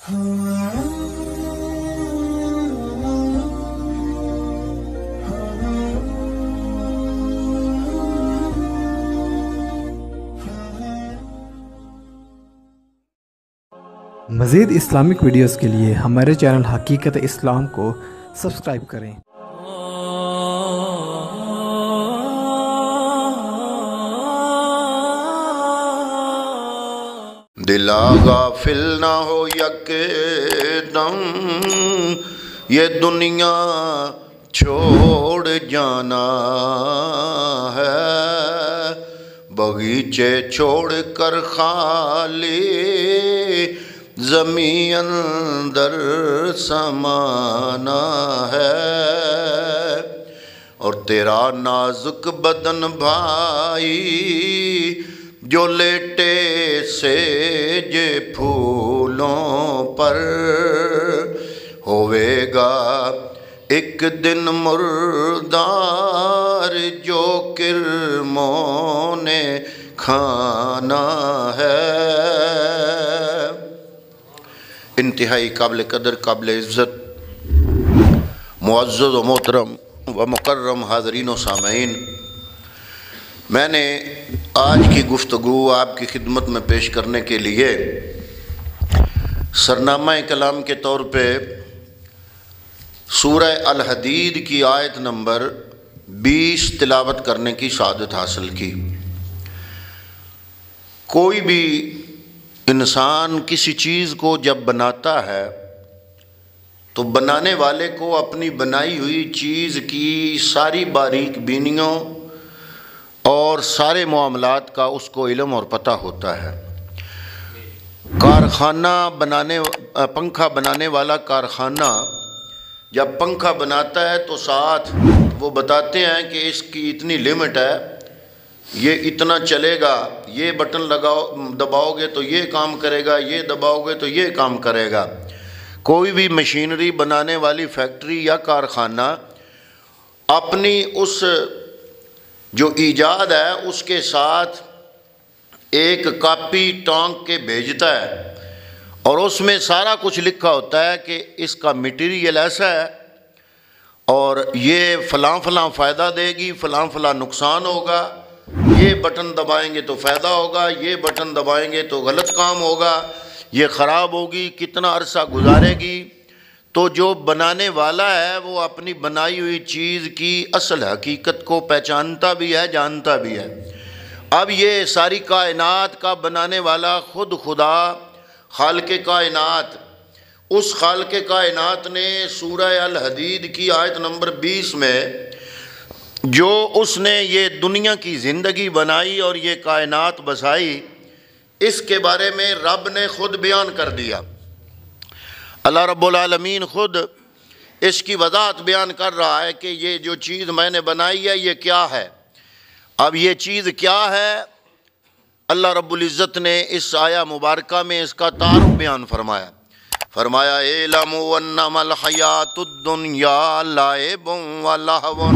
مزید Islamic videos کے لیے ہمارے چینل حقیقت اسلام کو سبسکرائب کریں۔ دلا غافل نہ ہو یک دم، یہ دنیا چھوڑ جانا ہے، باغیچے چھوڑ کر خالی زمین اندر سمانا ہے، اور تیرا نازک بدن بھائی جو لیٹے سیج پھولوں پر، ہوئے گا ایک دن مردار جو کرموں نے کھانا ہے۔ انتہائی قابل قدر، قابل عزت، معزز و محترم و مکرم حاضرین و سامعین، میں نے آج کی گفتگو آپ کی خدمت میں پیش کرنے کے لیے سرنامہ کلام کے طور پہ سورہ الحدید کی آیت نمبر 20 تلاوت کرنے کی سعادت حاصل کی۔ کوئی بھی انسان کسی چیز کو جب بناتا ہے تو بنانے والے کو اپنی بنائی ہوئی چیز کی ساری باریک بینیوں اور سارے معاملات کا اس کو علم اور پتہ ہوتا ہے۔ پنکھا بنانے والا کارخانہ جب پنکھا بناتا ہے تو ساتھ وہ بتاتے ہیں کہ اس کی اتنی لمٹ ہے، یہ اتنا چلے گا، یہ بٹن دباؤ گے تو یہ کام کرے گا، یہ دباؤ گے تو یہ کام کرے گا۔ کوئی بھی مشینری بنانے والی فیکٹری یا کارخانہ اپنی اس جو ایجاد ہے اس کے ساتھ ایک کاپی ٹانک کے بھیجتا ہے، اور اس میں سارا کچھ لکھا ہوتا ہے کہ اس کا مٹیریل ایسا ہے اور یہ فلاں فلاں فائدہ دے گی، فلاں فلاں نقصان ہوگا، یہ بٹن دبائیں گے تو فائدہ ہوگا، یہ بٹن دبائیں گے تو غلط کام ہوگا، یہ خراب ہوگی، کتنا عرصہ گزارے گی۔ تو جو بنانے والا ہے وہ اپنی بنائی ہوئی چیز کی اصل حقیقت کو پہچانتا بھی ہے، جانتا بھی ہے۔ اب یہ ساری کائنات کا بنانے والا خود خدا خالق کائنات، اس خالق کائنات نے سورہ الحدید کی آیت نمبر 20 میں جو اس نے یہ دنیا کی زندگی بنائی اور یہ کائنات بسائی، اس کے بارے میں رب نے خود بیان کر دیا۔ اللہ رب العالمین خود اس کی وضاحت بیان کر رہا ہے کہ یہ جو چیز میں نے بنائی ہے یہ کیا ہے۔ اب یہ چیز کیا ہے، اللہ رب العزت نے اس آیہ مبارکہ میں اس کا تعارف بیان فرمایا اعلموا انما الحیات الدنیا لعب و لہو۔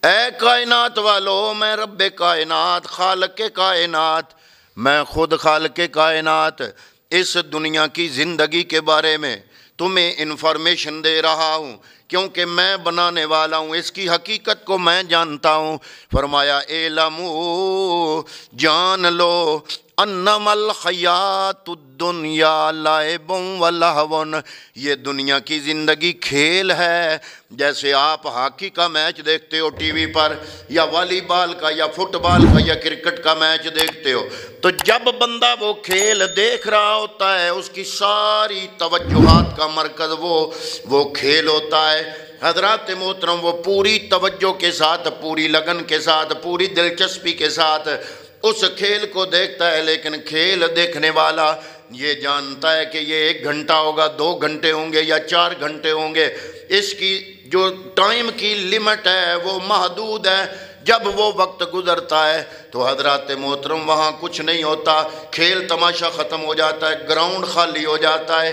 اے کائنات والو، میں رب کائنات، خالق کائنات، میں خود خالق کائنات اس دنیا کی زندگی کے بارے میں تمہیں انفارمیشن دے رہا ہوں، کیونکہ میں بنانے والا ہوں، اس کی حقیقت کو میں جانتا ہوں۔ فرمایا اعلموا، جان لو، انما الحیات الدنیا لعب و لہو، یہ دنیا کی زندگی کھیل ہے۔ جیسے آپ ہاکی کا میچ دیکھتے ہو ٹی وی پر، یا والی بال کا، یا فٹ بال کا، یا کرکٹ کا میچ دیکھتے ہو، تو جب بندہ وہ کھیل دیکھ رہا ہوتا ہے اس کی ساری توجہات کا مرکز وہ کھیل ہوتا ہے۔ حضرات محترم، وہ پوری توجہ کے ساتھ، پوری لگن کے ساتھ، پوری دلچسپی کے ساتھ اس کھیل کو دیکھتا ہے، لیکن کھیل دیکھنے والا یہ جانتا ہے کہ یہ 1 گھنٹہ ہوگا، 2 گھنٹے ہوں گے، یا 4 گھنٹے ہوں گے۔ اس کی جو ٹائم کی لمٹ ہے وہ محدود ہے۔ جب وہ وقت گزرتا ہے تو حضرات محترم وہاں کچھ نہیں ہوتا، کھیل تماشا ختم ہو جاتا ہے، گراؤنڈ خالی ہو جاتا ہے۔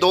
2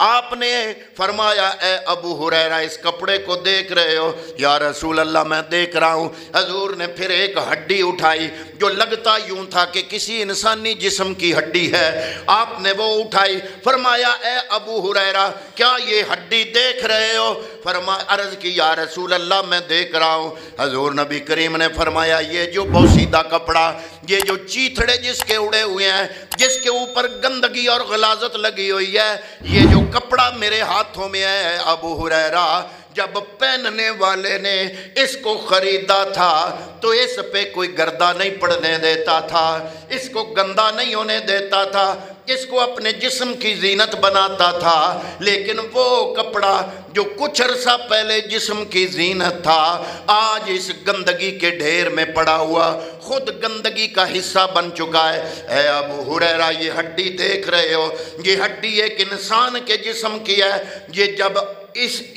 آپ نے فرمایا اے ابو ہریرہ اس کپڑے کو دیکھ رہے ہو؟ یا رسول اللہ میں دیکھ رہا ہوں۔ حضور نے پھر ایک ہڈی اٹھائی جو لگتا یوں تھا کہ کسی انسانی جسم کی ہڈی ہے، آپ نے وہ اٹھائی، فرمایا اے ابو ہریرہ کیا یہ ہڈی دیکھ رہے ہو؟ عرض کی یا رسول اللہ میں دیکھ رہا ہوں۔ حضور نبی کریم نے فرمایا یہ جو بوسیدہ کپڑا، یہ جو چیتھڑے جس کے اڑے ہوئے ہیں، جس کے اوپر گندگی اور غلاظت لگی ہوئی ہے، یہ جو کپڑا میرے ہاتھوں میں ہے ابو ہریرہ، جب پہننے والے نے اس کو خریدا تھا تو اس پہ کوئی گردہ نہیں پڑنے دیتا تھا، اس کو گندا نہیں ہونے دیتا تھا، اس کو اپنے جسم کی زینت بناتا تھا، لیکن وہ کپڑا جو کچھ عرصہ پہلے جسم کی زینت تھا آج اس گندگی کے ڈھیر میں پڑا ہوا خود گندگی کا حصہ بن چکا ہے۔ اے ابو ہریرہ یہ ہڈی دیکھ رہے ہو؟ یہ ہڈی ایک انسان کے جسم کی ہے، یہ جب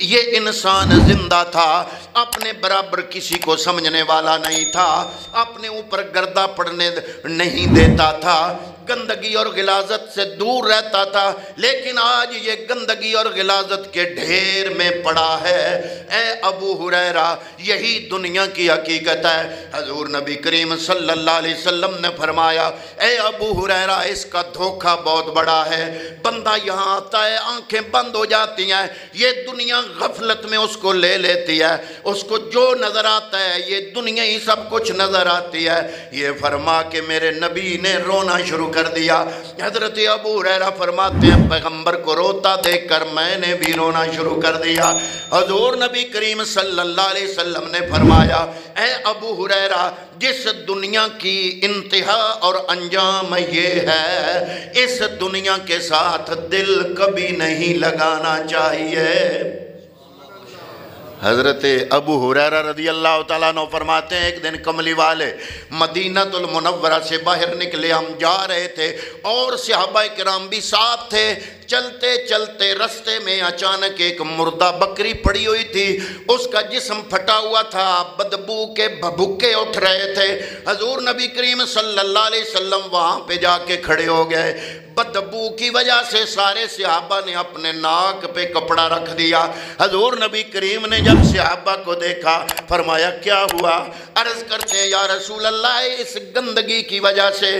یہ انسان زندہ تھا اپنے برابر کسی کو سمجھنے والا نہیں تھا، اپنے اوپر گردہ پڑنے نہیں دیتا تھا، گندگی اور غلاظت سے دور رہتا تھا، لیکن آج یہ گندگی اور غلاظت کے ڈھیر میں پڑا ہے۔ اے ابو ہریرہ یہی دنیا کی حقیقت ہے۔ حضور نبی کریم صلی اللہ علیہ وسلم نے فرمایا اے ابو ہریرہ اس کا دھوکہ بہت بڑا ہے، بندہ یہاں آتا ہے آنکھیں بند ہو جاتی ہیں، یہ دنیا غفلت میں اس کو لے لیتی ہے، اس کو جو نظر آتا ہے یہ دنیا ہی سب کچھ نظر آتی ہے۔ یہ فرما کہ میرے نبی نے رونا شروع کر دیا۔ حضرت ابو ہریرہ فرماتے ہیں پیغمبر کو روتا دیکھ کر میں نے بھی رونا شروع کر دیا۔ حضور نبی کریم صلی اللہ علیہ وسلم نے فرمایا اے ابو ہریرہ جس دنیا کی انتہا اور انجام یہ ہے، اس دنیا کے ساتھ دل کبھی نہیں لگانا چاہیے۔ حضرت ابو ہریرہ رضی اللہ تعالیٰ عنہ فرماتے ہیں ایک دن کملی والے مدینہ المنورہ سے باہر نکلے، ہم جا رہے تھے اور صحابہ کرام بھی ساتھ تھے، چلتے چلتے رستے میں اچانک ایک مردہ بکری پڑی ہوئی تھی، اس کا جسم پھٹا ہوا تھا، بدبو کے بھبکے اٹھ رہے تھے۔ حضور نبی کریم صلی اللہ علیہ وسلم وہاں پہ جا کے کھڑے ہو گئے، بدبو کی وجہ سے سارے صحابہ نے اپنے ناک پہ کپڑا رکھ دیا۔ حضور نبی کریم نے جب صحابہ کو دیکھا فرمایا کیا ہوا؟ عرض کرتے ہیں یا رسول اللہ اس گندگی کی وجہ سے،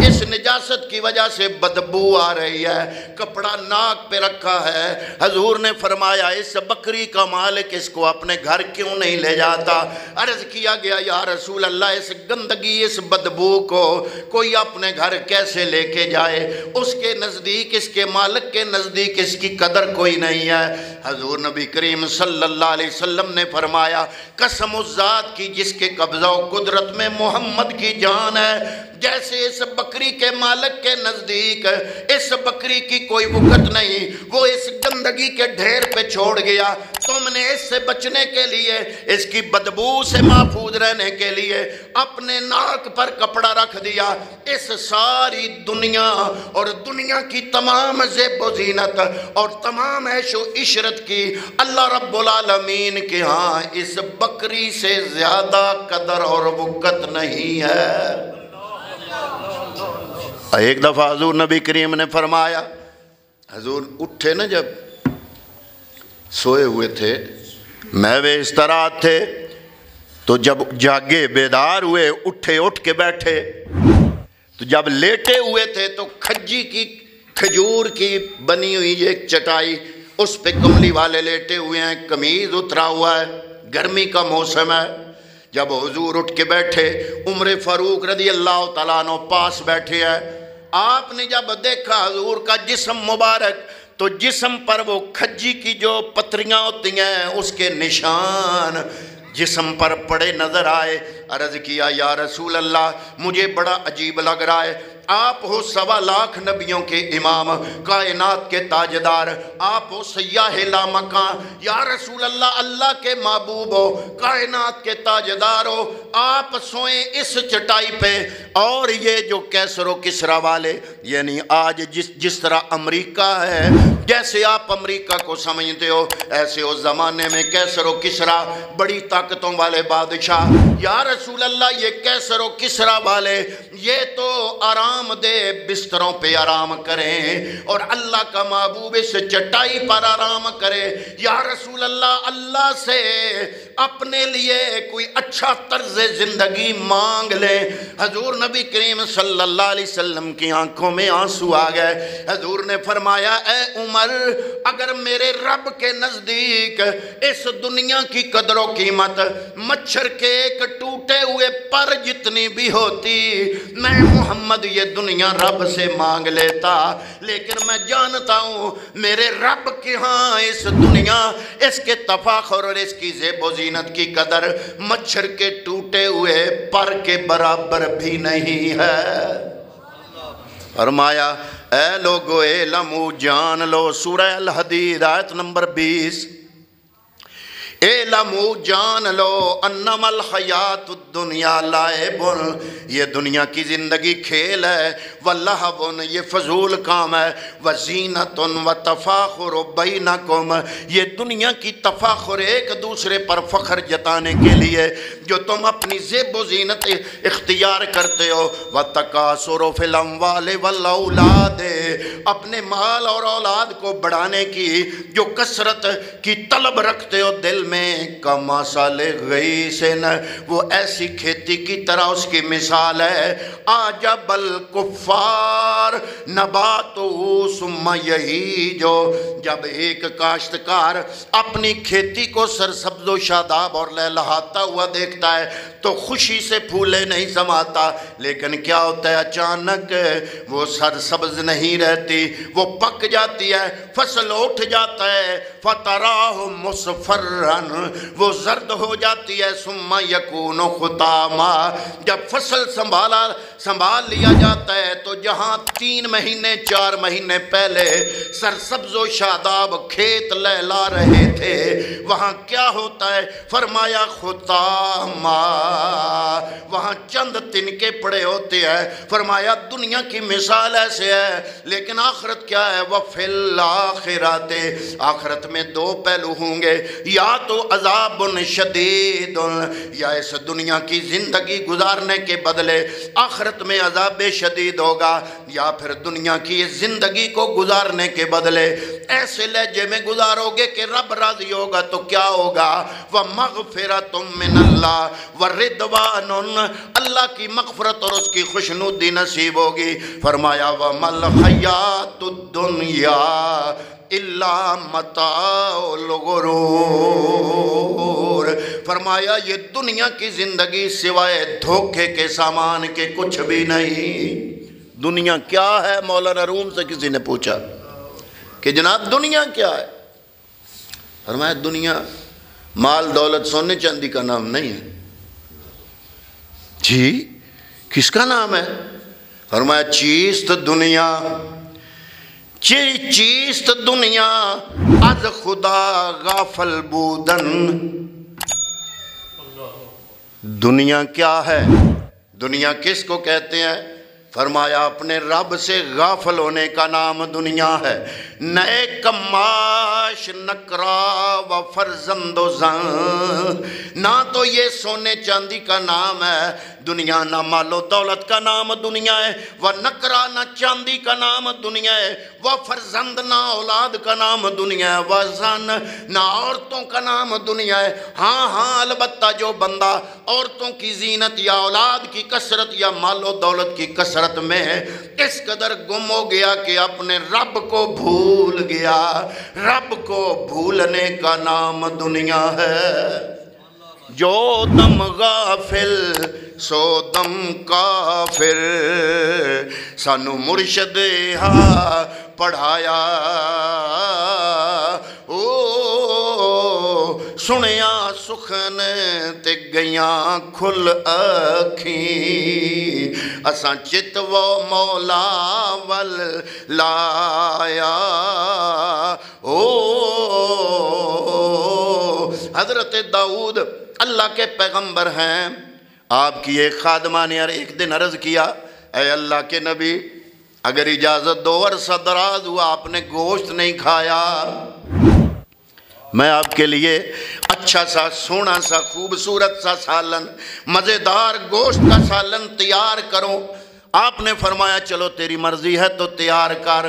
اس نجاست کی وجہ سے بدبو آ رہی ہے، کپڑا ناک پہ رکھا ہے۔ حضور نے فرمایا اس بکری کا مالک اس کو اپنے گھر کیوں نہیں لے جاتا؟ عرض کیا گیا یا رسول اللہ اس گندگی اس بدبو کو کوئی اپنے گھر کیسے لے کے جائے؟ اس کے نزدیک، اس کے مالک کے نزدیک اس کی قدر کوئی نہیں ہے۔ حضور نبی کریم صلی اللہ علیہ وسلم نے فرمایا قسم اس ذات کی جس کے قبضہ و قدرت میں محمد کی جان ہے، جیسے اس بکری کے مالک کے نزدیک اس بکری کی کوئی وقت نہیں، وہ اس گندگی کے ڈھیر پہ چھوڑ گیا، تم نے اس سے بچنے کے لیے، اس کی بدبو سے محفوظ رہنے کے لیے اپنے ناک پر کپڑا رکھ دیا۔ اس ساری دنیا اور دنیا کی تمام زیب و زینت اور تمام عیش و عشرت کی اللہ رب العالمین کے ہاں اس بکری سے زیادہ قدر اور وقت نہیں ہے۔ ایک دفعہ حضور نبی کریم نے فرمایا، حضور اٹھے نا جب سوئے ہوئے تھے میوے اس طرح تھے، تو جب جاگے بیدار ہوئے اٹھے اٹھ کے بیٹھے، تو جب لیٹے ہوئے تھے تو کھجور کی بنی ہوئی ایک چٹائی، اس پہ کملی والے لیٹے ہوئے ہیں، قمیض اترا ہوا ہے، گرمی کا موسم ہے۔ جب حضور اٹھ کے بیٹھے عمر فاروق رضی اللہ تعالیٰ عنہ پاس بیٹھے ہیں، آپ نے جب دیکھا حضور کا جسم مبارک تو جسم پر وہ کھجی کی جو پتریاں ہوتی ہیں اس کے نشان جسم پر پڑے نظر آئے۔ عرض کیا یا رسول اللہ مجھے بڑا عجیب لگ رہا ہے، آپ ہو 1.25 لاکھ نبیوں کے امام، کائنات کے تاجدار، آپ ہو سیاح لامکاں، یا رسول اللہ اللہ کے محبوب ہو، کائنات کے تاجدار ہو، آپ سوئیں اس چٹائی پہ، اور یہ جو کیسر و کسرا والے، یعنی آج جس طرح امریکہ ہے، جیسے آپ امریکہ کو سمجھتے ہو ایسے اس زمانے میں کیسر و کسرا بڑی طاقتوں والے بادشاہ، یا رسول اللہ یہ کیسر و کسرا والے یہ تو آرام دہ بستروں پہ آرام کریں اور اللہ کا محبوب اس چٹائی پر آرام کرے۔ یا رسول اللہ، اللہ سے اپنے لیے کوئی اچھا طرز زندگی مانگ لیں۔ حضور نبی کریم صلی اللہ علیہ وسلم کی آنکھوں میں آنسو آ گئے۔ حضور نے فرمایا، اے عمر، اگر میرے رب کے نزدیک اس دنیا کی قدر و قیمت مچھر کے ایک ٹوٹے ہوئے پر جتنی بھی ہوتی، میں محمد یہ دنیا رب سے مانگ لیتا، لیکن میں جانتا ہوں میرے رب کے ہاں اس دنیا، اس کے تفاخر اور اس کی زیب و زینت کی قدر مچھر کے ٹوٹے ہوئے پر کے برابر بھی نہیں ہے۔ فرمایا، اے لوگو اعلموا، جان لو، سورہ الحدید آیت نمبر 20، اعلموا، جان لو، انما الحیات الدنیا لعب، یہ دنیا کی زندگی کھیل ہے، ولہو، یہ فضول کام ہے، وزینت وتفاخر بینکم، یہ دنیا کی تفاخر ایک دوسرے پر فخر جتانے کے لیے جو تم اپنی زیب و زینت اختیار کرتے ہو، وتکاثر فی الاموال والاولاد، اپنے مال اور اولاد کو بڑھانے کی جو کثرت کی طلب رکھتے ہو دل میں، کمثل غیث، وہ ایسی کھیتی کی طرح اس کی مثال ہے، اعجب الکفار نباتہ ثم یہیج، جب ایک کاشتکار اپنی کھیتی کو سرسبز و شاداب اور لہلہاتا ہوا دیکھتا ہے تو خوشی سے پھولے نہیں سماتا، لیکن کیا ہوتا ہے، اچانک وہ سرسبز نہیں رہتی، وہ پک جاتی ہے، فصل اٹھ جاتا ہے، فتراہ مصفرن، وہ زرد ہو جاتی ہے، ثم یکون خطاما، جب فصل سنبھال لیا جاتا ہے تو جہاں 3 مہینے 4 مہینے پہلے سرسبز و شاداب کھیت لہلا رہے تھے، وہاں کیا ہوتا ہے، فرمایا خطاما، وہاں چند تنکے پڑے ہوتے ہیں۔ فرمایا دنیا کی مثال ایسے ہے، لیکن آخرت کیا ہے، وَفِي الْآخِرَةِ، آخرت میں 2 پہلو ہوں گے، یا تو عذاب شدید، یا اس دنیا کی زندگی گزارنے کے بدلے آخرت میں عذاب شدید ہوگا، یا پھر دنیا کی اس زندگی کو گزارنے کے بدلے ایسے لہجے میں گزارو گے کہ رب راضی ہوگا تو کیا ہوگا، وَمَغْفِرَةٌ مِّنَ اللَّهِ وَرِضْوَانٌ، اللہ کی مغفرت اور اس کی خوشنودی نصیب ہوگی۔ فرمایا وَمَا الْحَيَاةُ الدُّنْيَا إِلَّا مَتَاعُ الْغُرُورِ، فرمایا یہ دنیا کی زندگی سوائے دھوکے کے سامان کے کچھ بھی نہیں۔ دنیا کیا ہے، مولانا روم سے کسی نے پوچھا کہ جناب دنیا کیا ہے، فرمایا دنیا مال دولت سونے چاندی کا نام نہیں ہے۔ جی کس کا نام ہے؟ فرمایا چیست دنیا، چیست دنیا از خدا غافل بودن، دنیا کیا ہے، دنیا کس کو کہتے ہیں؟ فرمایا اپنے رب سے غافل ہونے کا نام دنیا ہے۔ نئے کماش نکرا و فرزند و زن، نہ تو یہ سونے چاندی کا نام ہے دنیا، نہ مال و دولت کا نام دنیا ہے، وہ نکرا نہ چاندی کا نام دنیا ہے، وہ فرزند نہ اولاد کا نام دنیا ہے، وہ زن نہ عورتوں کا نام دنیا ہے۔ ہاں البتہ جو بندہ عورتوں کی زینت یا اولاد کی کثرت یا مال و دولت کی کثرت میں اس قدر گم ہو گیا کہ اپنے رب کو بھول گیا، رب کو بھولنے کا نام دنیا ہے۔ جو دم غافل سو دم کافر، سانو مرشد ہاں پڑھایا، سنیا سخن تے گیاں کھل اکھیں، اساں چت و مولا ول لایا۔ حضرت داؤد اللہ کے پیغمبر ہیں، آپ کی ایک خادمہ نے ایک دن عرض کیا، اے اللہ کے نبی اگر اجازت دو، عرصہ دراز ہوا آپ نے گوشت نہیں کھایا، میں آپ کے لیے اچھا سا سونا سا خوبصورت سا سالن، مزیدار گوشت کا سالن تیار کروں۔ آپ نے فرمایا چلو تیری مرضی ہے تو تیار کر۔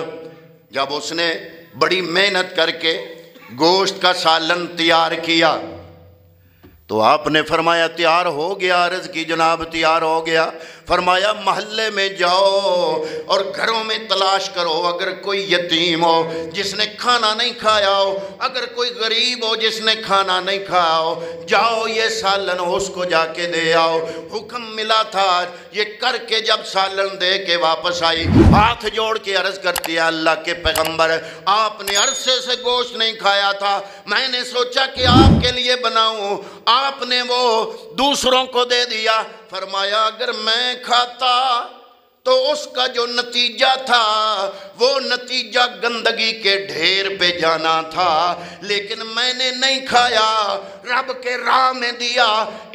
جب اس نے بڑی محنت کر کے گوشت کا سالن تیار کیا تو آپ نے فرمایا تیار ہو گیا؟ عرض کی جناب تیار ہو گیا۔ فرمایا محلے میں جاؤ اور گھروں میں تلاش کرو، اگر کوئی یتیم ہو جس نے کھانا نہیں کھایا ہو، اگر کوئی غریب ہو جس نے کھانا نہیں کھایا ہو، جاؤ یہ سالن اس کو جا کے دے آؤ۔ حکم ملا تھا، یہ کر کے جب سالن دے کے واپس آئی، ہاتھ جوڑ کے عرض کرتی ہے اللہ کے پیغمبر آپ نے عرصے سے گوشت نہیں کھایا تھا، میں نے سوچا کہ آپ کے لیے بناؤں، آپ نے وہ دوسروں کو دے دیا۔ فرمایا اگر میں کھاتا تو اس کا جو نتیجہ تھا وہ نتیجہ گندگی کے ڈھیر پہ جانا تھا، لیکن میں نے نہیں کھایا، رب کے راہ میں دیا،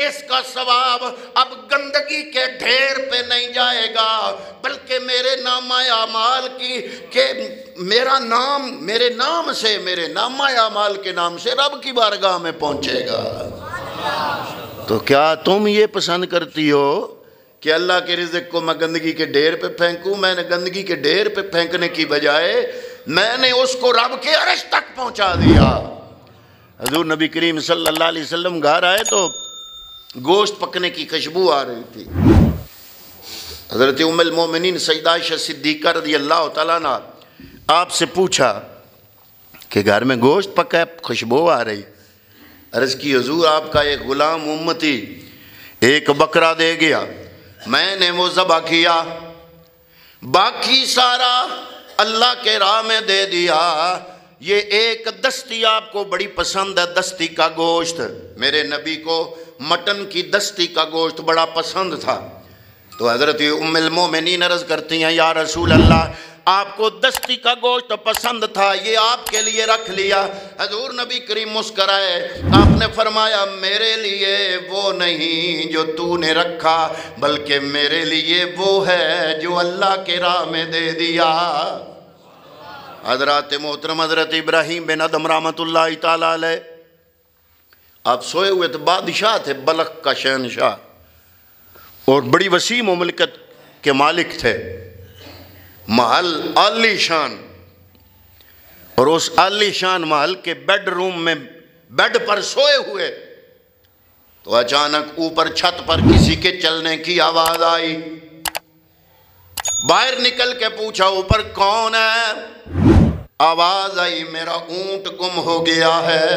اس کا ثواب اب گندگی کے ڈھیر پہ نہیں جائے گا بلکہ میرے نامہ اعمال کی کہ میرا نام میرے نام سے، میرے نامہ اعمال کے نام سے رب کی بارگاہ میں پہنچے گا۔ تو کیا تم یہ پسند کرتی ہو کہ اللہ کے رزق کو میں گندگی کے ڈھیر پہ پھینکوں؟ میں نے گندگی کے ڈھیر پہ پھینکنے کی بجائے میں نے اس کو رب کے عرش تک پہنچا دیا۔ حضور نبی کریم صلی اللہ علیہ وسلم گھر آئے تو گوشت پکنے کی خوشبو آ رہی تھی۔ حضرت ام المومنین سیدہ عائشہ صدیقہ رضی اللہ تعالیٰ عنہ آپ سے پوچھا کہ گھر میں گوشت پکا ہے، خوشبو آ رہی۔ عرض کی حضور آپ کا ایک غلام امتی ایک بکرا دے گیا، میں نے وہ ذبح کیا، باقی سارا اللہ کے راہ میں دے دیا، یہ ایک دستی آپ کو بڑی پسند ہے، دستی کا گوشت، میرے نبی کو مٹن کی دستی کا گوشت بڑا پسند تھا۔ تو حضرت ام المومنین عرض کرتی ہیں یا رسول اللہ آپ کو دستی کا گوشت پسند تھا، یہ آپ کے لیے رکھ لیا۔ حضور نبی کریم مسکرائے، آپ نے فرمایا میرے لیے وہ نہیں جو تو نے رکھا بلکہ میرے لیے وہ ہے جو اللہ کے راہ میں دے دیا۔ حضرات محترم حضرت ابراہیم بن ادم رحمۃ اللہ تعالیٰ علیہ آپ سوئے ہوئے تھے، بادشاہ تھے، بلخ کا شہنشاہ، اور بڑی وسیع مملکت کے مالک تھے، محل عالی شان، اور اس عالی شان محل کے بیڈ روم میں بیڈ پر سوئے ہوئے تو اچانک اوپر چھت پر کسی کے چلنے کی آواز آئی۔ باہر نکل کے پوچھا اوپر کون ہے؟ آواز آئی میرا اونٹ گم ہو گیا ہے،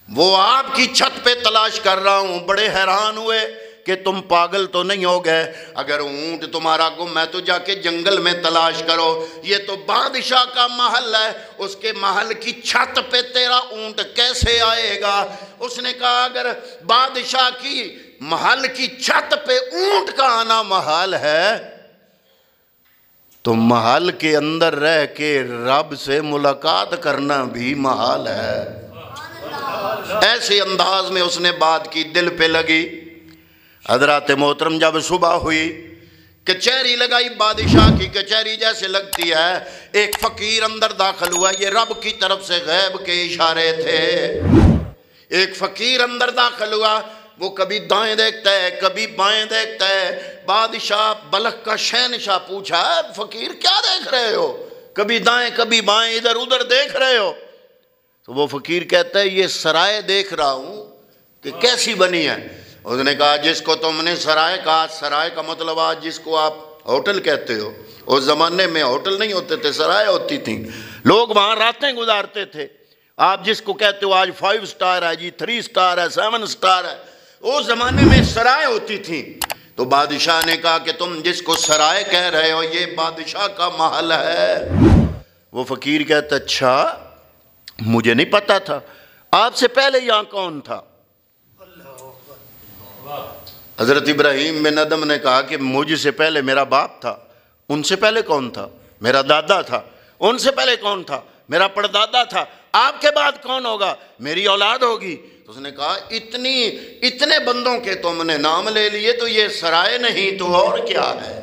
وہ آپ کی چھت پہ تلاش کر رہا ہوں۔ بڑے حیران ہوئے کہ تم پاگل تو نہیں ہو گئے، اگر اونٹ تمہارا گم ہے تو جا کے جنگل میں تلاش کرو، یہ تو بادشاہ کا محل ہے، اس کے محل کی چھت پہ تیرا اونٹ کیسے آئے گا؟ اس نے کہا اگر بادشاہ کی محل کی چھت پہ اونٹ کا آنا محال ہے تو محل کے اندر رہ کے رب سے ملاقات کرنا بھی محال ہے۔ ایسے انداز میں اس نے بات کی، دل پہ لگی۔ حضرات محترم جب صبح ہوئی کچہری لگائی، بادشاہ کی کچہری جیسے لگتی ہے، ایک فقیر اندر داخل ہوا، یہ رب کی طرف سے غیب کے اشارے تھے۔ ایک فقیر اندر داخل ہوا، وہ کبھی دائیں دیکھتا ہے کبھی بائیں دیکھتا ہے۔ بادشاہ بلخ کا شہنشاہ پوچھا فقیر کیا دیکھ رہے ہو؟ کبھی دائیں کبھی بائیں ادھر ادھر دیکھ رہے ہو؟ تو وہ فقیر کہتا ہے یہ سرائے دیکھ رہا ہوں کہ کیسی بنی ہے۔ اس نے کہا جس کو تم نے سرائے کہا، سرائے کا مطلب آج جس کو آپ ہوٹل کہتے ہو، اس زمانے میں ہوٹل نہیں ہوتے تھے، سرائے ہوتی تھیں، لوگ وہاں راتیں گزارتے تھے۔ آپ جس کو کہتے ہو آج 5 سٹار ہے جی، 3 سٹار ہے، 7 سٹار ہے، اس زمانے میں سرائے ہوتی تھیں۔ تو بادشاہ نے کہا کہ تم جس کو سرائے کہہ رہے ہو یہ بادشاہ کا محل ہے۔ وہ فقیر کہتا اچھا مجھے نہیں پتا تھا، آپ سے پہلے یہاں کون تھا؟ حضرت ابراہیم بن ادم نے کہا کہ مجھ سے پہلے میرا باپ تھا، ان سے پہلے کون تھا؟ میرا دادا تھا، ان سے پہلے کون تھا؟ میرا پردادا تھا، آپ کے بعد کون ہوگا؟ میری اولاد ہوگی۔ تو اس نے کہا اتنے بندوں کے تم نے نام لے لیے تو یہ سرائے نہیں تو اور کیا ہے؟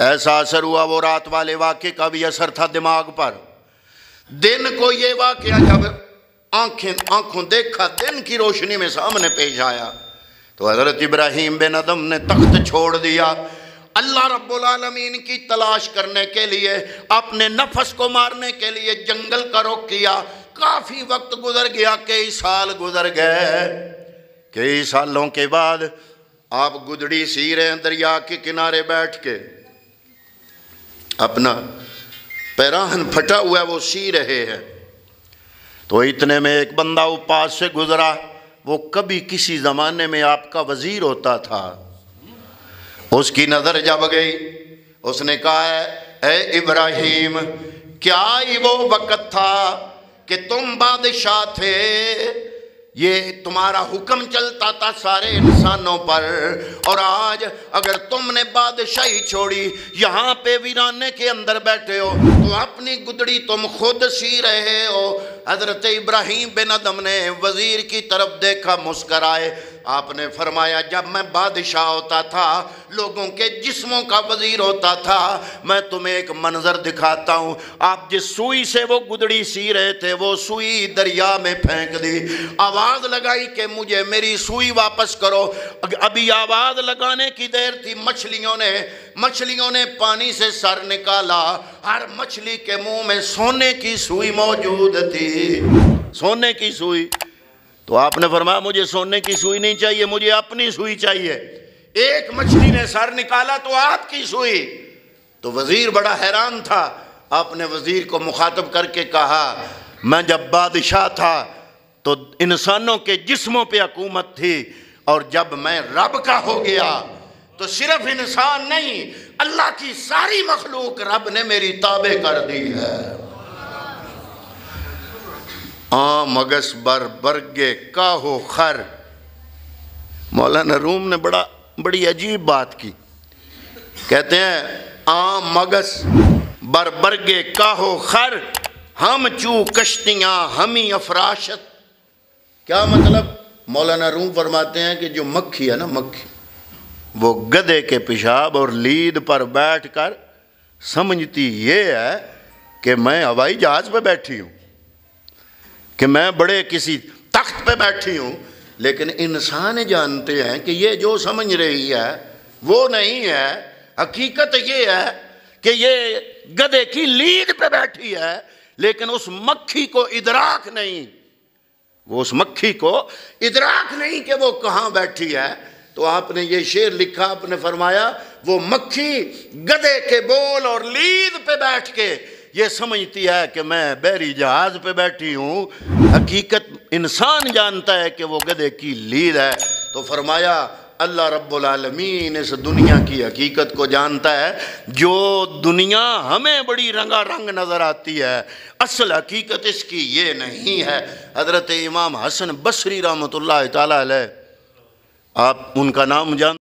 ایسا اثر ہوا، وہ رات والے واقعے کا بھی اثر تھا دماغ پر۔ دن کو یہ واقعہ جب آنکھوں دیکھا، دن کی روشنی میں سامنے پیش آیا تو حضرت ابراہیم بن ادم نے تخت چھوڑ دیا، اللہ رب العالمین کی تلاش کرنے کے لیے، اپنے نفس کو مارنے کے لیے جنگل کا رخ کیا۔ کافی وقت گزر گیا، کئی سال گزر گئے۔ کئی سالوں کے بعد آپ گدڑی سی رہے ہیں دریا کے کنارے بیٹھ کے، اپنا پیراہن پھٹا ہوا ہے وہ سی رہے ہیں۔ تو اتنے میں ایک بندہ وہ پاس سے گزرا، وہ کبھی کسی زمانے میں آپ کا وزیر ہوتا تھا۔ اس کی نظر جب گئی، اس نے کہا اے ابراہیم، کیا ہی وہ وقت تھا کہ تم بادشاہ تھے، یہ تمہارا حکم چلتا تھا سارے انسانوں پر، اور آج اگر تم نے بادشاہی چھوڑی، یہاں پہ ویرانے کے اندر بیٹھے ہو، تو اپنی گدڑی تم خود سی رہے ہو۔ حضرت ابراہیم بن ادم نے وزیر کی طرف دیکھا، مسکرائے۔ آپ نے فرمایا جب میں بادشاہ ہوتا تھا، لوگوں کے جسموں کا وزیر ہوتا تھا، میں تمہیں ایک منظر دکھاتا ہوں۔ آپ جس سوئی سے وہ گدڑی سی رہے تھے، وہ سوئی دریا میں پھینک دی، آواز لگائی کہ مجھے میری سوئی واپس کرو۔ ابھی آواز لگانے کی دیر تھی، مچھلیوں نے پانی سے سر نکالا، ہر مچھلی کے منہ میں سونے کی سوئی موجود تھی، سونے کی سوئی۔ تو آپ نے فرمایا مجھے سونے کی سوئی نہیں چاہیے، مجھے اپنی سوئی چاہیے۔ ایک مچھلی نے سر نکالا تو آپ کی سوئی۔ تو وزیر بڑا حیران تھا، آپ نے وزیر کو مخاطب کر کے کہا میں جب بادشاہ تھا تو انسانوں کے جسموں پہ حکومت تھی، اور جب میں رب کا ہو گیا تو صرف انسان نہیں، اللہ کی ساری مخلوق رب نے میری تابع کر دی ہے۔ مگس بر برگے کاہو خر، مولانا روم نے بڑی عجیب بات کی، کہتے ہیں مگس بر برگے کاہو خر، ہم چو کشتیاں ہمیں افراشت۔ کیا مطلب؟ مولانا روم فرماتے ہیں کہ جو مکھی ہے نا، مکھی وہ گدھے کے پیشاب اور لید پر بیٹھ کر سمجھتی یہ ہے کہ میں ہوائی جہاز پہ بیٹھی ہوں، کہ میں بڑے کسی تخت پہ بیٹھی ہوں، لیکن انسان جانتے ہیں کہ یہ جو سمجھ رہی ہے وہ نہیں ہے، حقیقت یہ ہے کہ یہ گدھے کی لید پہ بیٹھی ہے، لیکن اس مکھی کو ادراک نہیں، وہ اس مکھی کو ادراک نہیں کہ وہ کہاں بیٹھی ہے۔ تو آپ نے یہ شعر لکھا، آپ نے فرمایا وہ مکھی گدھے کے بول اور لید پہ بیٹھ کے یہ سمجھتی ہے کہ میں بحری جہاز پہ بیٹھی ہوں، حقیقت انسان جانتا ہے کہ وہ گدھے کی لید ہے۔ تو فرمایا اللہ رب العالمین اس دنیا کی حقیقت کو جانتا ہے، جو دنیا ہمیں بڑی رنگا رنگ نظر آتی ہے، اصل حقیقت اس کی یہ نہیں ہے۔ حضرت امام حسن بصری رحمۃ اللہ تعالی علیہ، آپ ان کا نام جانتے